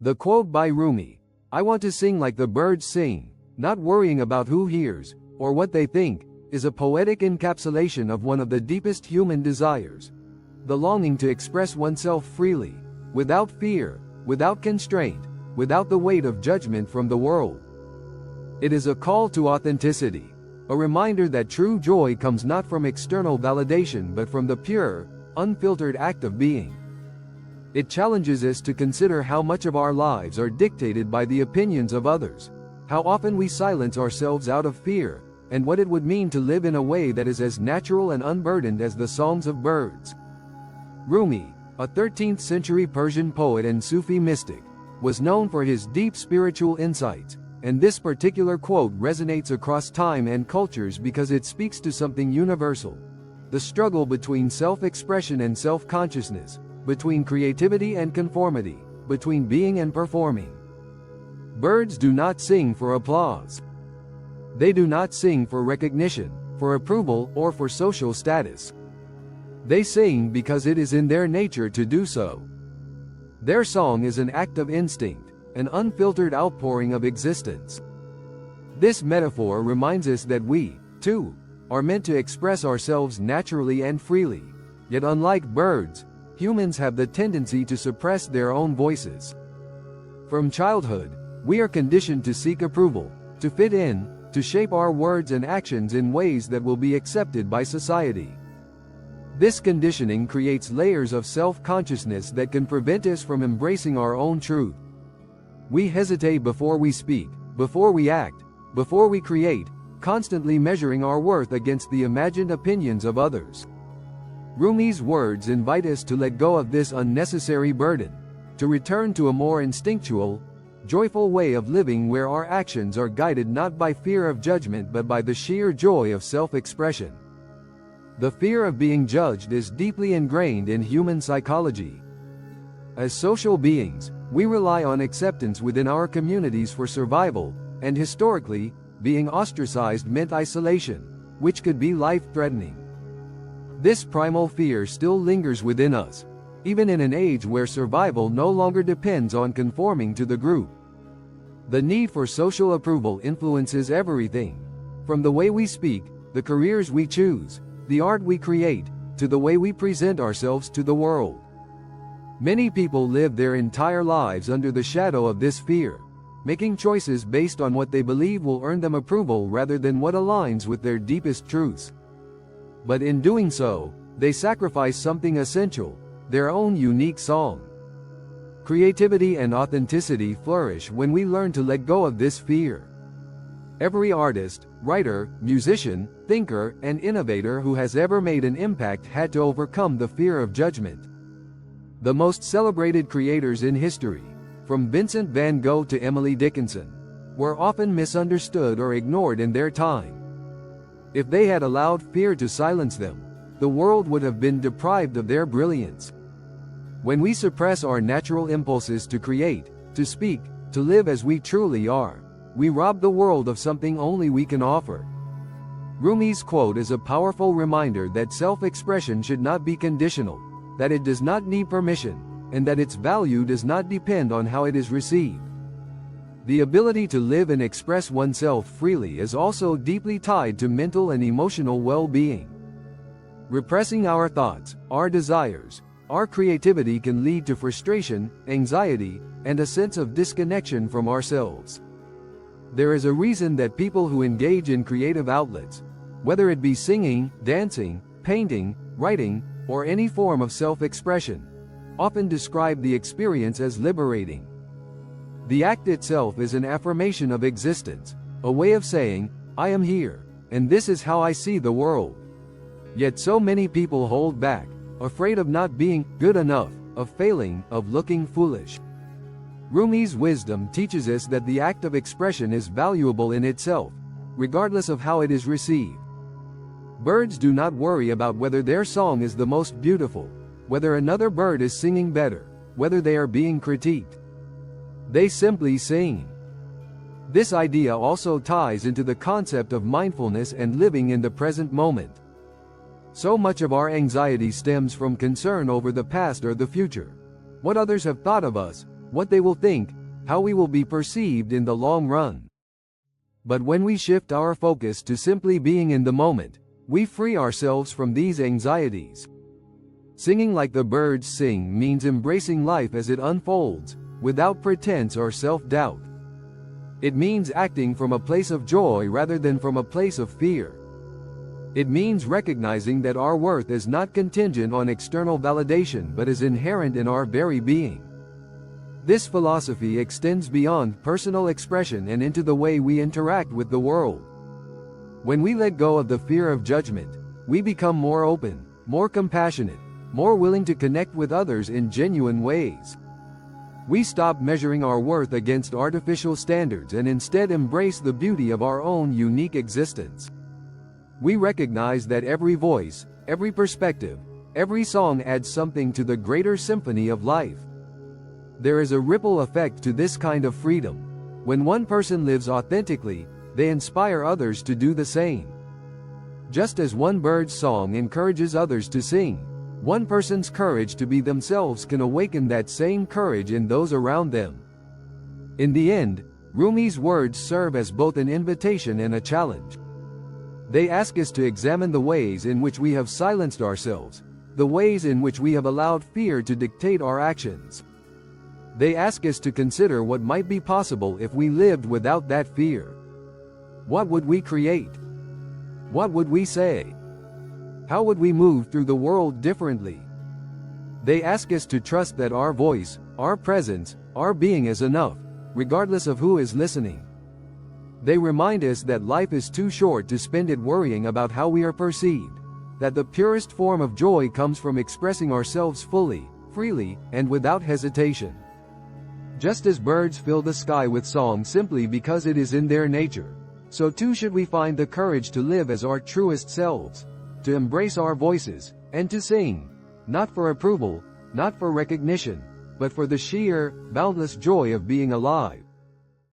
The quote by Rumi, "I want to sing like the birds sing, not worrying about who hears, or what they think," is a poetic encapsulation of one of the deepest human desires. The longing to express oneself freely, without fear, without constraint, without the weight of judgment from the world. It is a call to authenticity, a reminder that true joy comes not from external validation but from the pure, unfiltered act of being. It challenges us to consider how much of our lives are dictated by the opinions of others, how often we silence ourselves out of fear, and what it would mean to live in a way that is as natural and unburdened as the songs of birds. Rumi, a 13th century Persian poet and Sufi mystic, was known for his deep spiritual insights, and this particular quote resonates across time and cultures because it speaks to something universal: the struggle between self-expression and self-consciousness, between creativity and conformity, between being and performing. Birds do not sing for applause. They do not sing for recognition, for approval, or for social status. They sing because it is in their nature to do so. Their song is an act of instinct, an unfiltered outpouring of existence. This metaphor reminds us that we, too, are meant to express ourselves naturally and freely, yet unlike birds, humans have the tendency to suppress their own voices. From childhood, we are conditioned to seek approval, to fit in, to shape our words and actions in ways that will be accepted by society. This conditioning creates layers of self-consciousness that can prevent us from embracing our own truth. We hesitate before we speak, before we act, before we create, constantly measuring our worth against the imagined opinions of others. Rumi's words invite us to let go of this unnecessary burden, to return to a more instinctual, joyful way of living where our actions are guided not by fear of judgment but by the sheer joy of self-expression. The fear of being judged is deeply ingrained in human psychology. As social beings, we rely on acceptance within our communities for survival, and historically, being ostracized meant isolation, which could be life-threatening. This primal fear still lingers within us, even in an age where survival no longer depends on conforming to the group. The need for social approval influences everything, from the way we speak, the careers we choose, the art we create, to the way we present ourselves to the world. Many people live their entire lives under the shadow of this fear, making choices based on what they believe will earn them approval rather than what aligns with their deepest truths. But in doing so, they sacrifice something essential: their own unique song. Creativity and authenticity flourish when we learn to let go of this fear. Every artist, writer, musician, thinker, and innovator who has ever made an impact had to overcome the fear of judgment. The most celebrated creators in history, from Vincent van Gogh to Emily Dickinson, were often misunderstood or ignored in their time. If they had allowed fear to silence them, the world would have been deprived of their brilliance. When we suppress our natural impulses to create, to speak, to live as we truly are, we rob the world of something only we can offer. Rumi's quote is a powerful reminder that self-expression should not be conditional, that it does not need permission, and that its value does not depend on how it is received. The ability to live and express oneself freely is also deeply tied to mental and emotional well-being. Repressing our thoughts, our desires, our creativity can lead to frustration, anxiety, and a sense of disconnection from ourselves. There is a reason that people who engage in creative outlets, whether it be singing, dancing, painting, writing, or any form of self-expression, often describe the experience as liberating. The act itself is an affirmation of existence, a way of saying, "I am here, and this is how I see the world." Yet so many people hold back, afraid of not being good enough, of failing, of looking foolish. Rumi's wisdom teaches us that the act of expression is valuable in itself, regardless of how it is received. Birds do not worry about whether their song is the most beautiful, whether another bird is singing better, whether they are being critiqued. They simply sing. This idea also ties into the concept of mindfulness and living in the present moment. So much of our anxiety stems from concern over the past or the future. What others have thought of us, what they will think, how we will be perceived in the long run. But when we shift our focus to simply being in the moment, we free ourselves from these anxieties. Singing like the birds sing means embracing life as it unfolds, without pretense or self-doubt. It means acting from a place of joy rather than from a place of fear. It means recognizing that our worth is not contingent on external validation but is inherent in our very being. This philosophy extends beyond personal expression and into the way we interact with the world. When we let go of the fear of judgment, we become more open, more compassionate, more willing to connect with others in genuine ways. We stop measuring our worth against artificial standards and instead embrace the beauty of our own unique existence. We recognize that every voice, every perspective, every song adds something to the greater symphony of life. There is a ripple effect to this kind of freedom. When one person lives authentically, they inspire others to do the same. Just as one bird's song encourages others to sing, one person's courage to be themselves can awaken that same courage in those around them. In the end, Rumi's words serve as both an invitation and a challenge. They ask us to examine the ways in which we have silenced ourselves, the ways in which we have allowed fear to dictate our actions. They ask us to consider what might be possible if we lived without that fear. What would we create? What would we say? How would we move through the world differently? They ask us to trust that our voice, our presence, our being is enough, regardless of who is listening. They remind us that life is too short to spend it worrying about how we are perceived, that the purest form of joy comes from expressing ourselves fully, freely, and without hesitation. Just as birds fill the sky with song simply because it is in their nature, so too should we find the courage to live as our truest selves, to embrace our voices, and to sing, not for approval, not for recognition, but for the sheer, boundless joy of being alive.